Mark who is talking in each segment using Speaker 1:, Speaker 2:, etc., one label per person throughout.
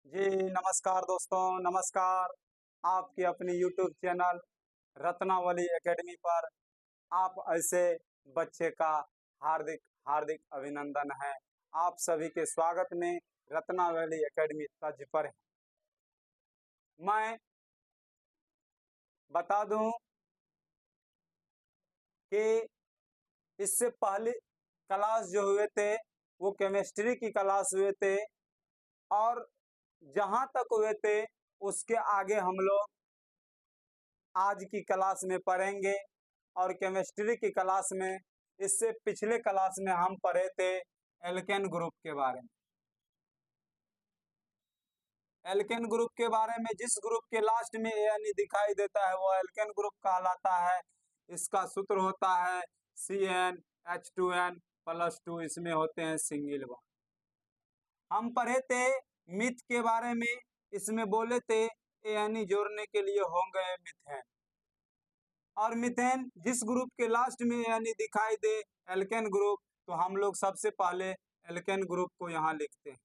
Speaker 1: जी नमस्कार दोस्तों, नमस्कार। आपके अपनी यूट्यूब चैनल रत्नावली एकेडमी पर आप ऐसे बच्चे का हार्दिक हार्दिक अभिनंदन है। आप सभी के स्वागत में रत्नावली एकेडमी तज पर है। मैं बता दूं कि इससे पहले क्लास जो हुए थे वो केमिस्ट्री की क्लास हुए थे, और जहां तक हुए थे उसके आगे हम लोग आज की क्लास में पढ़ेंगे। और केमिस्ट्री की क्लास में इससे पिछले क्लास में हम पढ़े थे एल्केन ग्रुप के बारे में। एल्केन ग्रुप के बारे में, जिस ग्रुप के लास्ट में एन दिखाई देता है वो एल्केन ग्रुप कहलाता है। इसका सूत्र होता है CnH2n+2। इसमें होते हैं सिंगल बॉन्ड। हम पढ़े थे मिथ के बारे में, इसमें बोले थे एन जोड़ने के लिए होंगे मिथेन। और मिथेन जिस ग्रुप के लास्ट में यानी दिखाई दे एल्केन ग्रुप, तो हम लोग सबसे पहले एल्केन ग्रुप को यहाँ लिखते हैं।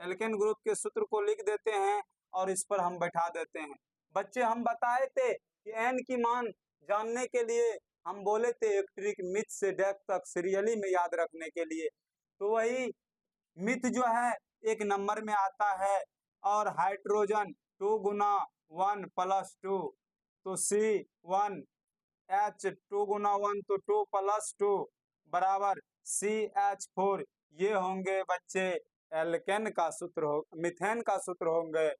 Speaker 1: एल्केन ग्रुप के सूत्र को लिख देते हैं और इस पर हम बैठा देते हैं। बच्चे, हम बताए थे कि एन की मान जानने के लिए हम बोले थे एक ट्रिक मिथ से डेप्थ तक सीरियली में याद रखने के लिए। तो वही मिथ जो है एक नंबर में आता है, और हाइड्रोजन 2 × 1 + 2, तो C1H2 × 1 तो 2+2 बराबर CH4। ये होंगे बच्चे एल्केन का सूत्र हो, मिथेन का सूत्र होंगे।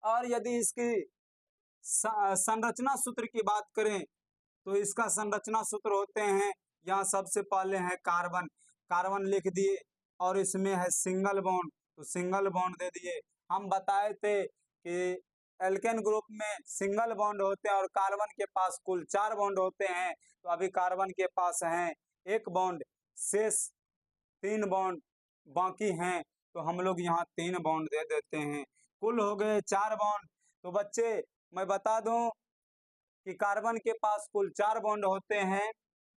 Speaker 1: और यदि इसकी संरचना सूत्र की बात करें तो इसका संरचना सूत्र होते हैं, यहाँ सबसे पहले है कार्बन। कार्बन लिख दिए, और इसमें है सिंगल बॉन्ड, तो सिंगल बॉन्ड दे दिए। हम बताए थे कि एल्केन ग्रुप में सिंगल बॉन्ड होते हैं और कार्बन के पास कुल 4 बॉन्ड होते हैं। तो अभी कार्बन के पास हैं 1 बॉन्ड, शेष 3 बॉन्ड बाकी हैं, तो हम लोग यहाँ 3 बॉन्ड दे देते हैं। कुल हो गए 4 बॉन्ड। तो बच्चे, मैं बता दूं कि कार्बन के पास कुल 4 बॉन्ड होते हैं,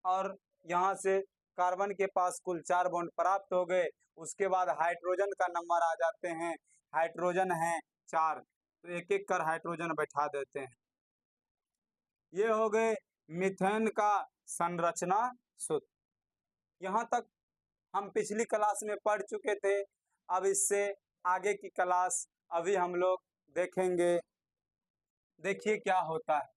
Speaker 1: और यहाँ से कार्बन के पास कुल 4 बॉन्ड प्राप्त हो गए। उसके बाद हाइड्रोजन का नंबर आ जाते हैं। हाइड्रोजन है 4, तो एक एक कर हाइड्रोजन बैठा देते हैं। ये हो गए मीथेन का संरचना सूत्र। यहाँ तक हम पिछली क्लास में पढ़ चुके थे। अब इससे आगे की क्लास अभी हम लोग देखेंगे। देखिए क्या होता है।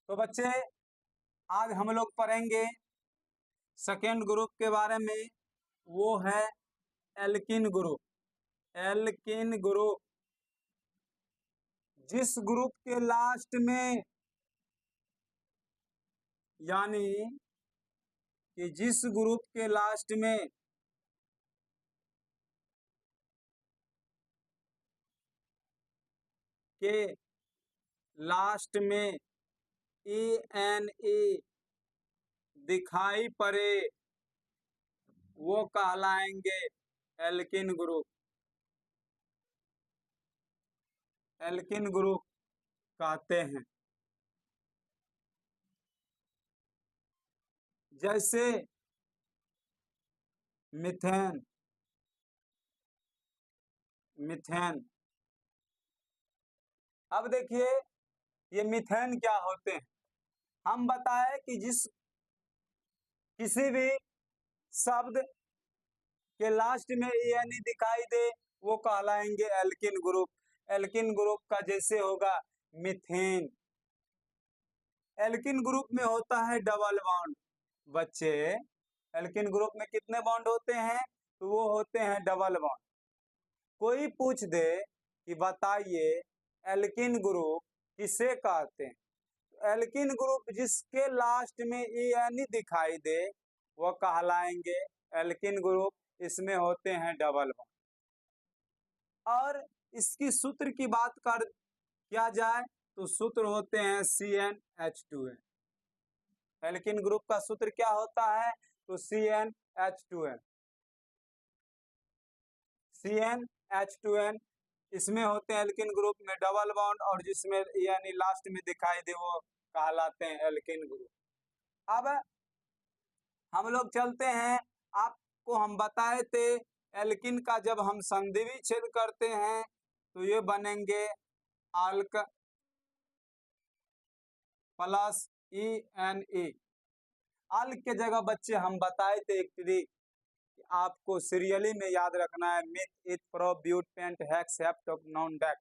Speaker 1: तो बच्चे, आज हम लोग पढ़ेंगे सेकेंड ग्रुप के बारे में। वो है एल्किन ग्रुप। एल्किन ग्रुप जिस ग्रुप के लास्ट में, यानी कि जिस ग्रुप के लास्ट में के लास्ट में ए दिखाई पड़े वो कहलाएंगे एल्किन ग्रुप। एल्किन ग्रुप कहते हैं। जैसे मिथेन, मिथेन। अब देखिए ये मिथेन क्या होते हैं। हम बताए कि जिस किसी भी शब्द के लास्ट में एन दिखाई दे वो कहलाएंगे एल्किन ग्रुप। एल्किन ग्रुप का जैसे होगा मिथेन। एल्किन ग्रुप में होता है डबल बॉन्ड। बच्चे, एल्किन ग्रुप में कितने बॉन्ड होते हैं? तो वो होते हैं डबल बॉन्ड। कोई पूछ दे कि बताइए एल्किन ग्रुप किसे कहते हैं, तो एल्किन ग्रुप जिसके लास्ट में एन दिखाई दे वो कहलाएंगे एल्किन ग्रुप। इसमें होते हैं डबल बॉन्ड। और इसकी सूत्र की बात कर किया जाए तो सूत्र होते हैं CnH2n। एल्किन ग्रुप का सूत्र क्या होता है? तो CnH2n। CnH2n इसमें होते हैं एल्किन ग्रुप में डबल बॉन्ड, और जिसमें यानी लास्ट में दिखाई दे वो कहलाते हैं एल्किन ग्रुप। अब हम लोग चलते हैं, आपको हम बताए थे एल्किन का जब हम संधि विच्छेद करते हैं तो ये बनेंगे आल्क प्लस ई आल्क के जगह बच्चे हम बताए थे एक ट्रिक, आपको सीरियली में याद रखना है, meth eth prop but pent hex hept non dec,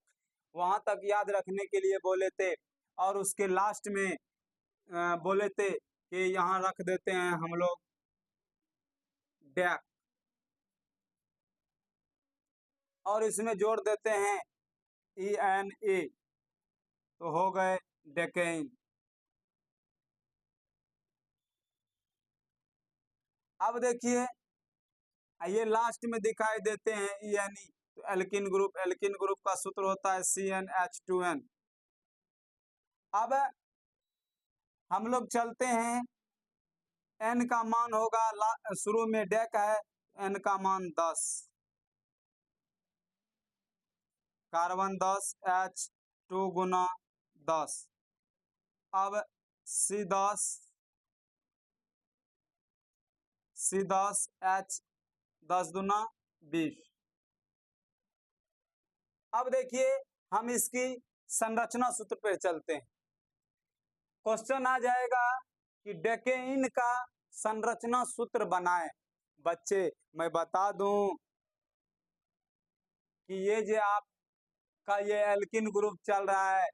Speaker 1: वहां तक याद रखने के लिए बोले थे। और उसके लास्ट में बोले थे कि यहाँ रख देते हैं हम लोग डेक, और इसमें जोड़ देते हैं ई तो हो गए डेकेन। अब देखिए ये लास्ट में दिखाई देते हैं ई तो एल्किन ग्रुप का सूत्र होता है CnH2n। अब हम लोग चलते हैं, n का मान होगा, शुरू में डेक है, n का मान 10, कार्बन 10 H2 गुना 10। अब C10 H 10 दुना 20। अब देखिए हम इसकी संरचना सूत्र पे चलते हैं। क्वेश्चन आ जाएगा कि डेकेन का संरचना सूत्र बनाएं। बच्चे मैं बता दूं कि ये जो आपका ये एल्किन ग्रुप चल रहा है,